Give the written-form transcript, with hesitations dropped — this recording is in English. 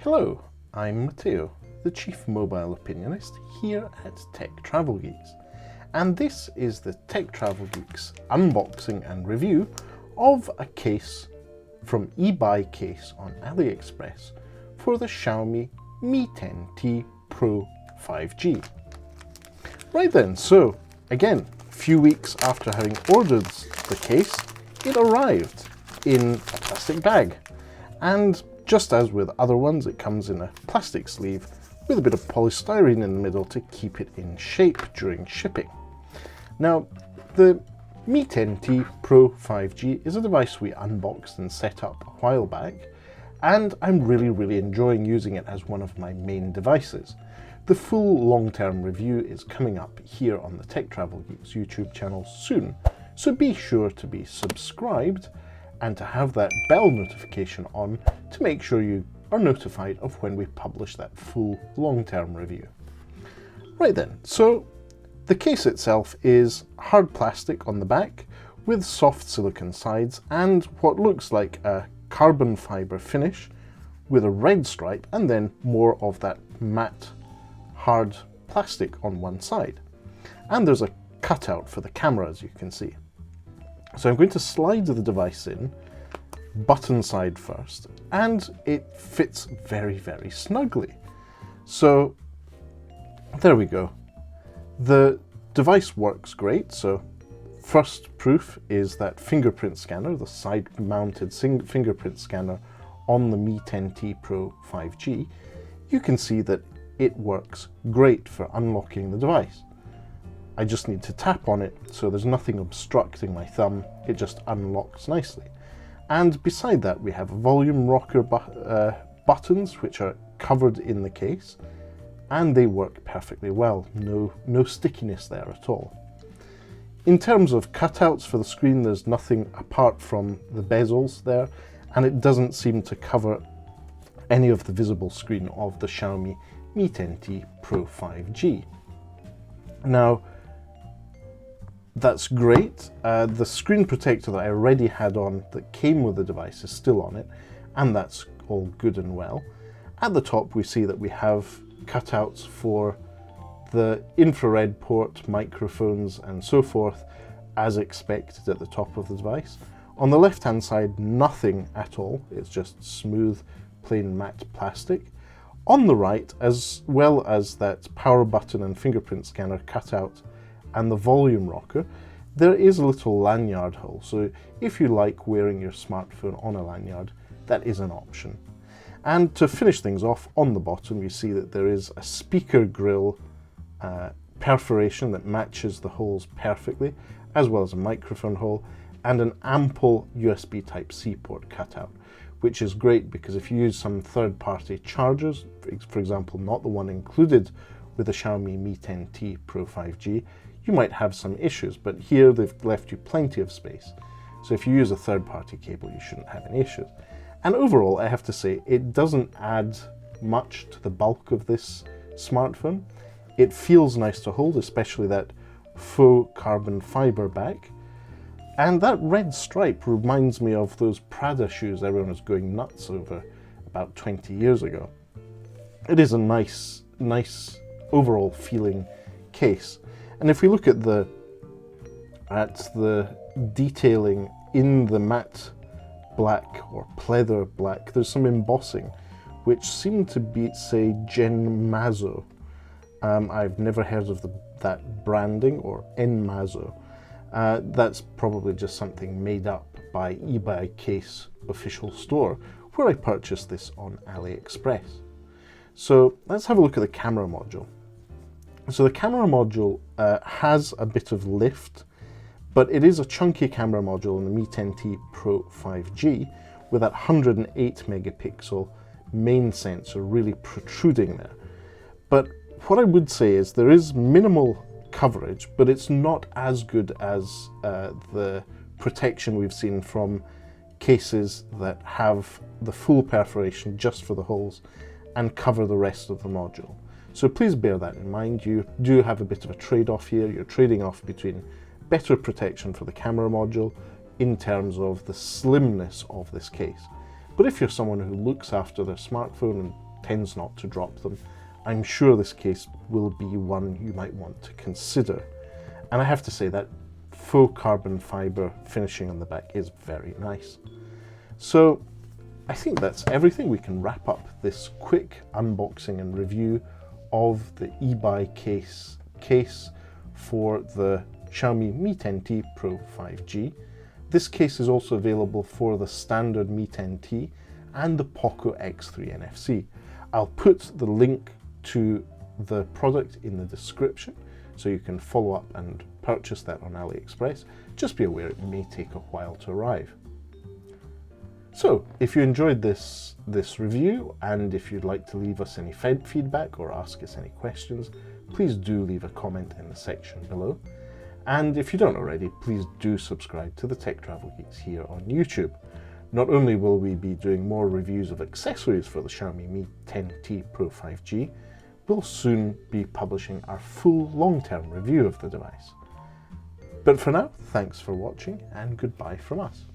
Hello, I'm Matteo, the Chief Mobile Opinionist here at Tech Travel Geeks, and this is the Tech Travel Geeks unboxing and review of a case from Ebaicase on AliExpress for the Xiaomi Mi 10T Pro 5G. Right then, so again, a few weeks after having ordered the case, it arrived in a plastic bag, and just as with other ones, it comes in a plastic sleeve with a bit of polystyrene in the middle to keep it in shape during shipping. Now, the Mi 10T Pro 5G is a device we unboxed and set up a while back, and I'm really enjoying using it as one of my main devices. The full long-term review is coming up here on the Tech Travel Geeks YouTube channel soon, so be sure to be subscribed and to have that bell notification on to make sure you are notified of when we publish that full long-term review. Right then, so the case itself is hard plastic on the back with soft silicone sides and what looks like a carbon fibre finish with a red stripe and then more of that matte hard plastic on one side. And there's a cutout for the camera, as you can see. So I'm going to slide the device in, button side first, and it fits very snugly. So there we go. The device works great. So first proof is that fingerprint scanner, the side mounted fingerprint scanner on the Mi 10T Pro 5G. You can see that it works great for unlocking the device. I just need to tap on it, so there's nothing obstructing my thumb, it just unlocks nicely. And beside that we have volume rocker buttons which are covered in the case, and they work perfectly well, no stickiness there at all. In terms of cutouts for the screen, there's nothing apart from the bezels there, and it doesn't seem to cover any of the visible screen of the Xiaomi Mi 10T Pro 5G. Now, that's great. The screen protector that I already had on that came with the device is still on it, and that's all good and well. At the top we see that we have cutouts for the infrared port, microphones and so forth, as expected at the top of the device. On the left hand side, nothing at all, it's just smooth, plain matte plastic. On the right, as well as that power button and fingerprint scanner cutout and the volume rocker, there is a little lanyard hole, so if you like wearing your smartphone on a lanyard, that is an option. And to finish things off, on the bottom you see that there is a speaker grill perforation that matches the holes perfectly, as well as a microphone hole and an ample USB Type-C port cutout, which is great because if you use some third-party chargers, for example not the one included with the Xiaomi Mi 10T Pro 5G, you might have some issues, but here they've left you plenty of space. So if you use a third-party cable, you shouldn't have any issues. And overall, I have to say, it doesn't add much to the bulk of this smartphone. It feels nice to hold, especially that faux carbon fibre back. And that red stripe reminds me of those Prada shoes everyone was going nuts over about 20 years ago. It is a nice overall feeling case. And if we look at the detailing in the matte black or pleather black, there's some embossing which seem to be, say, Genmazo. I've never heard of that branding, or Enmazo. That's probably just something made up by Ebaicase official store, where I purchased this on AliExpress. So let's have a look at the camera module. So the camera module has a bit of lift, but it is a chunky camera module in the Mi 10T Pro 5G with that 108 megapixel main sensor really protruding there. But what I would say is there is minimal coverage, but it's not as good as the protection we've seen from cases that have the full perforation just for the holes and cover the rest of the module. So please bear that in mind. You do have a bit of a trade-off here. You're trading off between better protection for the camera module in terms of the slimness of this case. But if you're someone who looks after their smartphone and tends not to drop them, I'm sure this case will be one you might want to consider. And I have to say that faux carbon fibre finishing on the back is very nice. So I think that's everything. We can wrap up this quick unboxing and review of the Ebaicase case for the Xiaomi Mi 10T Pro 5G. This case is also available for the standard Mi 10T and the Poco X3 NFC. I'll put the link to the product in the description so you can follow up and purchase that on AliExpress. Just be aware it may take a while to arrive. So if you enjoyed this review, and if you'd like to leave us any feedback or ask us any questions, please do leave a comment in the section below. And if you don't already, please do subscribe to the Tech Travel Geeks here on YouTube. Not only will we be doing more reviews of accessories for the Xiaomi Mi 10T Pro 5G, we'll soon be publishing our full long-term review of the device. But for now, thanks for watching and goodbye from us.